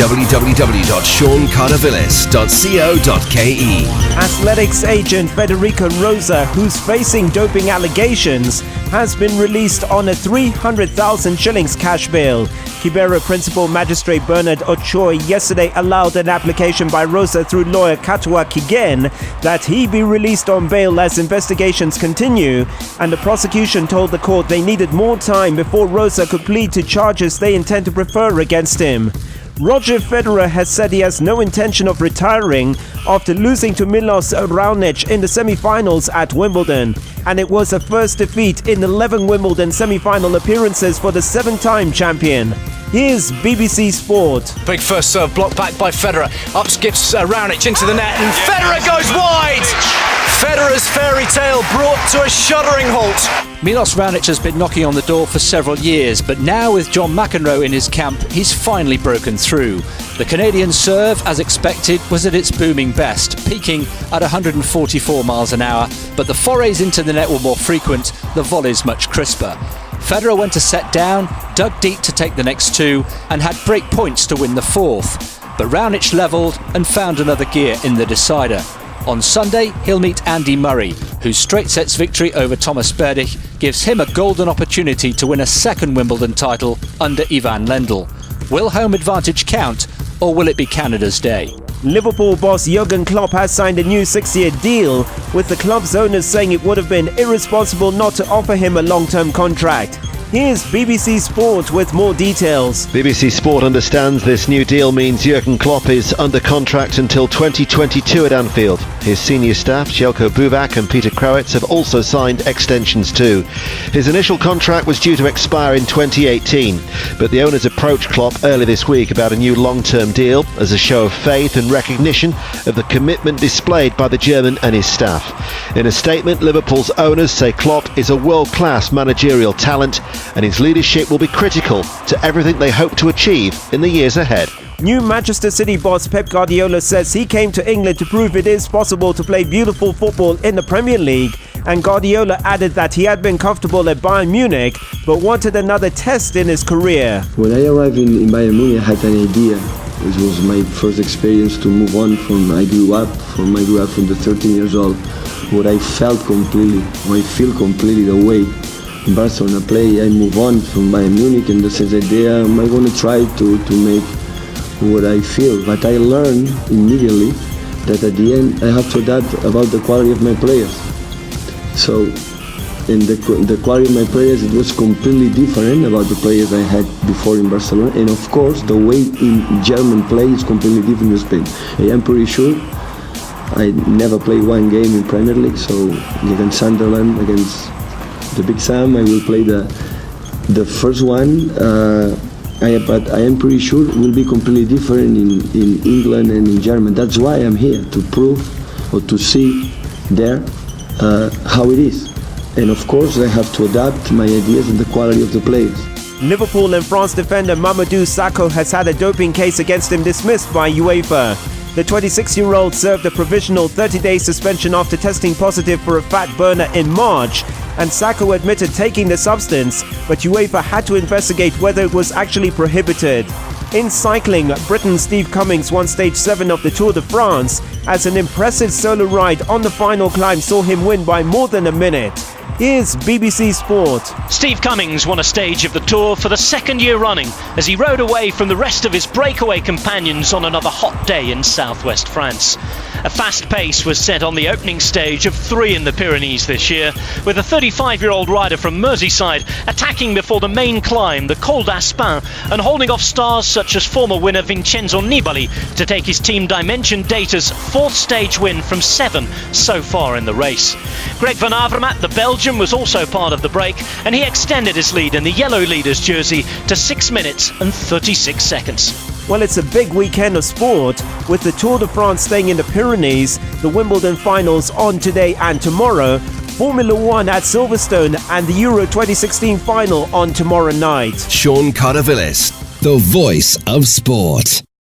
www.seancardavillis.co.ke. Athletics agent Federico Rosa, who's facing doping allegations, has been released on a 300,000 shillings cash bail. Kibera Principal Magistrate Bernard Ochoy yesterday allowed an application by Rosa through lawyer Katwa Kigen that he be released on bail as investigations continue, and the prosecution told the court they needed more time before Rosa could plead to charges they intend to prefer against him. Roger Federer has said he has no intention of retiring after losing to Milos Raonic in the semi-finals at Wimbledon, and it was a first defeat in 11 Wimbledon semi-final appearances for the 7-time champion. Here's BBC Sport. Big first serve blocked back by Federer. Up skips Raonic into the net, and Federer goes wide! Federer's fairy tale brought to a shuddering halt. Milos Raonic has been knocking on the door for several years, but now with John McEnroe in his camp, he's finally broken through. The Canadian serve, as expected, was at its booming best, peaking at 144 miles an hour, but the forays into the net were more frequent, the volleys much crisper. Federer went a set down, dug deep to take the next two, and had break points to win the fourth. But Raonic levelled and found another gear in the decider. On Sunday, he'll meet Andy Murray, whose straight sets victory over Thomas Berdych gives him a golden opportunity to win a second Wimbledon title under Ivan Lendl. Will home advantage count, or will it be Canada's day? Liverpool boss Jurgen Klopp has signed a new 6-year deal, with the club's owners saying it would have been irresponsible not to offer him a long-term contract. Here's BBC Sport with more details. BBC Sport understands this new deal means Jurgen Klopp is under contract until 2022 at Anfield. His senior staff, Željko Buvac and Peter Krawietz, have also signed extensions too. His initial contract was due to expire in 2018, but the owners approached Klopp early this week about a new long-term deal as a show of faith and recognition of the commitment displayed by the German and his staff. In a statement, Liverpool's owners say Klopp is a world-class managerial talent, and his leadership will be critical to everything they hope to achieve in the years ahead. New Manchester City boss Pep Guardiola says he came to England to prove it is possible to play beautiful football in the Premier League, and Guardiola added that he had been comfortable at Bayern Munich but wanted another test in his career. When I arrived in Bayern Munich, I had an idea. It was my first experience to move on from I grew up from the 13 years old, where I felt completely, or I feel completely the way in Barcelona play. I move on from Bayern Munich, and this is idea, am I going to try to make what I feel? But I learned immediately that at the end I have to adapt about the quality of my players. So in the quality of my players, it was completely different about the players I had before in Barcelona, and of course the way in German play is completely different in Spain. I am pretty sure I never played one game in Premier League, so against Sunderland, against the Big Sam, I will play the first one, but I am pretty sure it will be completely different in England and in Germany. That's why I'm here, to prove or to see there how it is. And of course I have to adapt my ideas and the quality of the players. Liverpool and France defender Mamadou Sakho has had a doping case against him dismissed by UEFA. The 26-year-old served a provisional 30-day suspension after testing positive for a fat burner in March, and Sakho admitted taking the substance, but UEFA had to investigate whether it was actually prohibited. In cycling, Britain's Steve Cummings won Stage 7 of the Tour de France, as an impressive solo ride on the final climb saw him win by more than a minute. Here's BBC Sport. Steve Cummings won a stage of the Tour for the second year running as he rode away from the rest of his breakaway companions on another hot day in southwest France. A fast pace was set on the opening stage of 3 in the Pyrenees this year, with a 35-year-old rider from Merseyside attacking before the main climb, the Col d'Aspin, and holding off stars such as former winner Vincenzo Nibali to take his team Dimension Data's 4th stage win from 7 so far in the race. Greg van Avermaet, the Belgian, was also part of the break, and he extended his lead in the yellow leader's jersey to 6 minutes and 36 seconds. Well, it's a big weekend of sport, with the Tour de France staying in the Pyrenees, the Wimbledon finals on today and tomorrow, Formula 1 at Silverstone, and the Euro 2016 final on tomorrow night. Sean Cardavillis, the voice of sport.